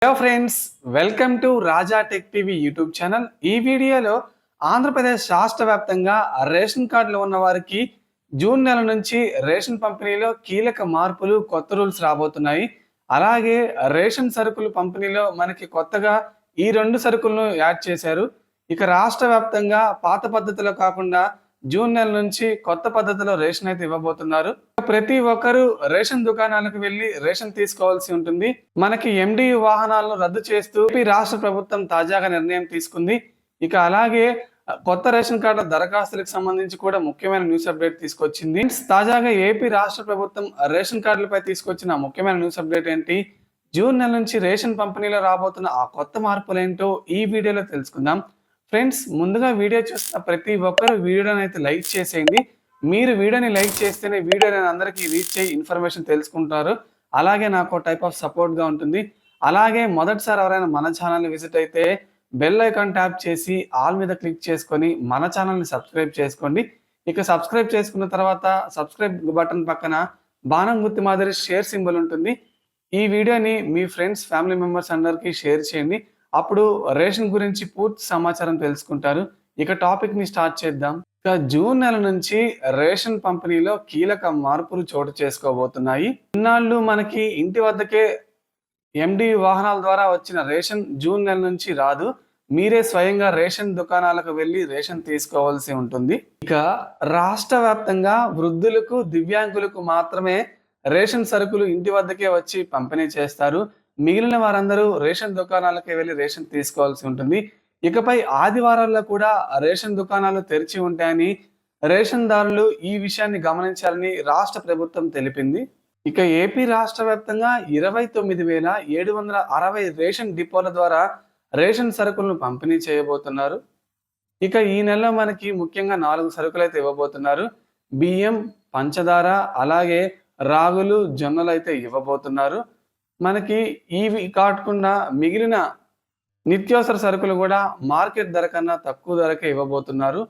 Hello friends, welcome to Raja tech TV YouTube channel. ఈ వీడియోలో ఆంధ్రప్రదేశ్ రాష్ట్ర వ్యాప్తంగా రేషన్ కార్డులు ఉన్న వారికి జూన్ నెల నుంచి రేషన్ పంపిణీలో కీలక మార్పులు, కొత్త రూల్స్ రాబోతున్నాయి. అలాగే రేషన్ సరుకులు పంపిణీలో మనకి కొత్తగా ఈ 2 సరుకులను యాడ్ చేశారు. ఇక రాష్ట్ర వ్యాప్తంగా పాత పద్ధతిలో కాకుండా జూన్ నెల నుంచి కొత్త పద్ధతిలో రేషన్ అయితే ఇవ్వబోతున్నారు. ప్రతి ఒక్కరూ రేషన్ దుకాణాలకు వెళ్లి రేషన్ తీసుకోవాల్సి ఉంటుంది. మనకి ఎండియు వాహనాలను రద్దు చేస్తూ ఏపీ రాష్ట్ర ప్రభుత్వం తాజాగా నిర్ణయం తీసుకుంది. ఇక అలాగే కొత్త రేషన్ కార్డుల దరఖాస్తులకు సంబంధించి కూడా ముఖ్యమైన న్యూస్ అప్డేట్ తీసుకొచ్చింది. తాజాగా ఏపీ రాష్ట్ర ప్రభుత్వం రేషన్ కార్డులపై తీసుకొచ్చిన ముఖ్యమైన న్యూస్ అప్డేట్ ఏంటి, జూన్ నెల నుంచి రేషన్ పంపిణీలో రాబోతున్న ఆ కొత్త మార్పులు ఏంటో ఈ వీడియోలో తెలుసుకుందాం. ఫ్రెండ్స్, ముందుగా వీడియో చూస్తున్న ప్రతి ఒక్కరు వీడియోని అయితే లైక్ చేసేయండి. మీరు వీడియోని లైక్ చేస్తేనే వీడియో అందరికీ రీచ్ అయ్యి ఇన్ఫర్మేషన్ తెలుసుకుంటారు. అలాగే నాకు టైప్ ఆఫ్ సపోర్ట్గా ఉంటుంది. అలాగే మొదటిసారి ఎవరైనా మన ఛానల్ని విజిట్ అయితే బెల్ ఐకాన్ ట్యాప్ చేసి ఆల్ మీద క్లిక్ చేసుకొని మన ఛానల్ని సబ్స్క్రైబ్ చేసుకోండి. ఇక సబ్స్క్రైబ్ చేసుకున్న తర్వాత సబ్స్క్రైబ్ బటన్ పక్కన బాణం గుర్తు మాదిరి షేర్ సింబల్ ఉంటుంది. ఈ వీడియోని మీ ఫ్రెండ్స్, ఫ్యామిలీ మెంబర్స్ అందరికీ షేర్ చేయండి. అప్పుడు రేషన్ గురించి పూర్తి సమాచారం తెలుసుకుంటారు. ఇక టాపిక్ ని స్టార్ట్ చేద్దాం. ఇక జూన్ నెల నుంచి రేషన్ పంపిణీలో కీలక మార్పులు చోటు చేసుకోబోతున్నాయి. ఇన్నాళ్ళు మనకి ఇంటి వద్దకే ఎండి వాహనాల ద్వారా వచ్చిన రేషన్ జూన్ నెల నుంచి రాదు. మీరే స్వయంగా రేషన్ దుకాణాలకు వెళ్ళి రేషన్ తీసుకోవాల్సి ఉంటుంది. ఇక రాష్ట్ర వ్యాప్తంగా వృద్ధులకు, దివ్యాంగులకు మాత్రమే రేషన్ సరుకులు ఇంటి వద్దకే వచ్చి పంపిణీ చేస్తారు. మిగిలిన వారందరూ రేషన్ దుకాణాలకే వెళ్ళి రేషన్ తీసుకోవాల్సి ఉంటుంది. ఇకపై ఆదివారాల్లో కూడా రేషన్ దుకాణాలు తెరిచి ఉంటాయని రేషన్దారులు ఈ విషయాన్ని గమనించాలని రాష్ట్ర ప్రభుత్వం తెలిపింది. ఇక ఏపీ రాష్ట్ర వ్యాప్తంగా 29,760 రేషన్ డిపోల ద్వారా రేషన్ సరుకులను పంపిణీ చేయబోతున్నారు. ఇక ఈ నెలలో మనకి ముఖ్యంగా 4 సరుకులు అయితే ఇవ్వబోతున్నారు. బియ్యం, పంచదార, అలాగే రాగులు, జొన్నలు అయితే ఇవ్వబోతున్నారు. మనకి ఇవి కాకుండా మిగిలిన నిత్యావసర సరుకులు కూడా మార్కెట్ ధర కన్నా తక్కువ ధరకే ఇవ్వబోతున్నారు.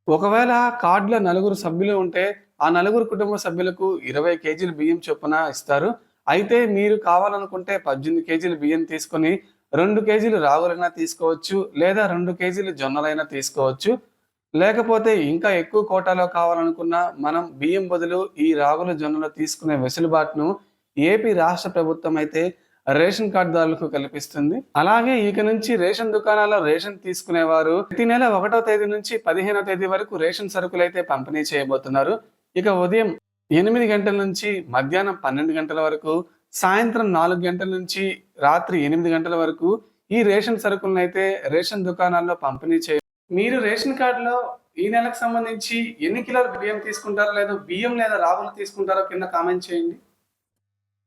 ఒకవేళ కార్డులో 4 సభ్యులు ఉంటే ఆ 4 కుటుంబ సభ్యులకు 20 కేజీలు బియ్యం చొప్పున ఇస్తారు. అయితే మీరు కావాలనుకుంటే 18 కేజీలు బియ్యం తీసుకొని 2 కేజీలు రాగులైనా తీసుకోవచ్చు, లేదా 2 కేజీలు జొన్నలైనా తీసుకోవచ్చు. లేకపోతే ఇంకా ఎక్కువ కోటాలో కావాలనుకున్నా మనం బియ్యం బదులు ఈ రాగులు, జొన్నలు తీసుకునే వెసులుబాటును ఏపీ రాష్ట్ర ప్రభుత్వం అయితే రేషన్ కార్డుదారులకు కల్పిస్తుంది. అలాగే ఇక నుంచి రేషన్ దుకాణాల్లో రేషన్ తీసుకునేవారు ప్రతి నెల 1వ తేదీ నుంచి 15వ తేదీ వరకు రేషన్ సరుకులు అయితే పంపిణీ చేయబోతున్నారు. ఇక ఉదయం 8 గంటల నుంచి మధ్యాహ్నం 12 గంటల వరకు, సాయంత్రం 4 గంటల నుంచి రాత్రి 8 గంటల వరకు ఈ రేషన్ సరుకులను అయితే రేషన్ దుకాణాల్లో పంపిణీ చేయ. మీరు రేషన్ కార్డులో ఈ నెలకు సంబంధించి ఎన్ని కిలోల బియ్యం తీసుకుంటారో, లేదా బియ్యం లేదా రాగులు తీసుకుంటారో కింద కామెంట్ చేయండి.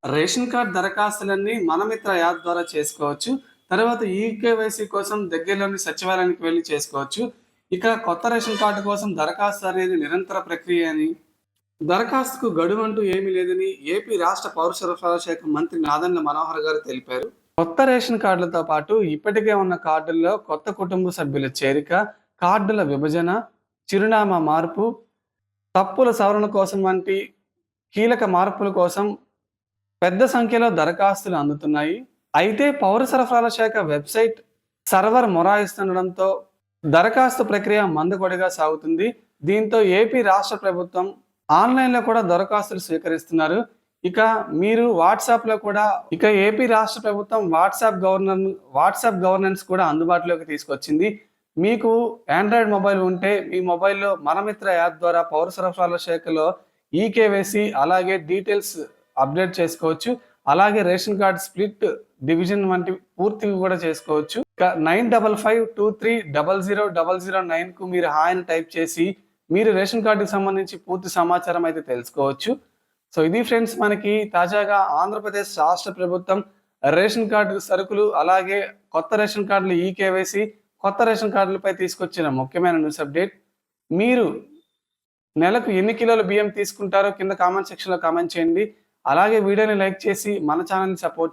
రేషన్ కార్డ్ దరఖాస్తులన్నీ మనమిత్ర యాప్ ద్వారా చేసుకోవచ్చు. తర్వాత ఈకేవైసీ కోసం దగ్గరలోని సచివాలయానికి వెళ్ళి చేసుకోవచ్చు. ఇక కొత్త రేషన్ కార్డు కోసం దరఖాస్తు అనేది నిరంతర ప్రక్రియ అని, దరఖాస్తుకు గడువు అంటూ ఏమీ లేదని ఏపీ రాష్ట్ర పౌర సరఫరాల శాఖ మంత్రి నాదెండ్ల మనోహర్ గారు తెలిపారు. కొత్త రేషన్ కార్డులతో పాటు ఇప్పటికే ఉన్న కార్డుల్లో కొత్త కుటుంబ సభ్యుల చేరిక, కార్డుల విభజన, చిరునామా మార్పు, తప్పుల సవరణ కోసం వంటి కీలక మార్పుల కోసం పెద్ద సంఖ్యలో దరఖాస్తులు అందుతున్నాయి. అయితే పౌర సరఫరాల శాఖ వెబ్సైట్ సర్వర్ మొరాయిస్తుండడంతో దరఖాస్తు ప్రక్రియ మందకొడిగా సాగుతుంది. దీంతో ఏపీ రాష్ట్ర ప్రభుత్వం ఆన్లైన్లో కూడా దరఖాస్తులు స్వీకరిస్తున్నారు. ఇక మీరు వాట్సాప్లో కూడా ఏపీ రాష్ట్ర ప్రభుత్వం వాట్సాప్ గవర్నెన్స్ కూడా అందుబాటులోకి తీసుకొచ్చింది. మీకు ఆండ్రాయిడ్ మొబైల్ ఉంటే మీ మొబైల్లో మనమిత్ర యాప్ ద్వారా పౌర సరఫరాల శాఖలో ఈకేవైసీ అలాగే డీటెయిల్స్ అప్డేట్ చేసుకోవచ్చు. అలాగే రేషన్ కార్డ్ స్ప్లిట్, డివిజన్ వంటి పూర్తిగా కూడా చేసుకోవచ్చు. ఇక 9552300009 కు మీరు హాయ్ టైప్ చేసి మీరు రేషన్ కార్డుకి సంబంధించి పూర్తి సమాచారం అయితే తెలుసుకోవచ్చు. సో ఇది ఫ్రెండ్స్, మనకి తాజాగా ఆంధ్రప్రదేశ్ రాష్ట్ర ప్రభుత్వం రేషన్ కార్డు సరుకులు, అలాగే కొత్త రేషన్ కార్డులు ఈకేవైసీ, కొత్త రేషన్ కార్డులపై తీసుకొచ్చిన ముఖ్యమైన న్యూస్ అప్డేట్. మీరు నెలకు ఎన్ని కిలోల బియ్యం తీసుకుంటారో కింద కామెంట్ సెక్షన్లో కామెంట్ చేయండి. అలాగే వీడియోని లైక్ చేసి మన ఛానల్ని సపోర్ట్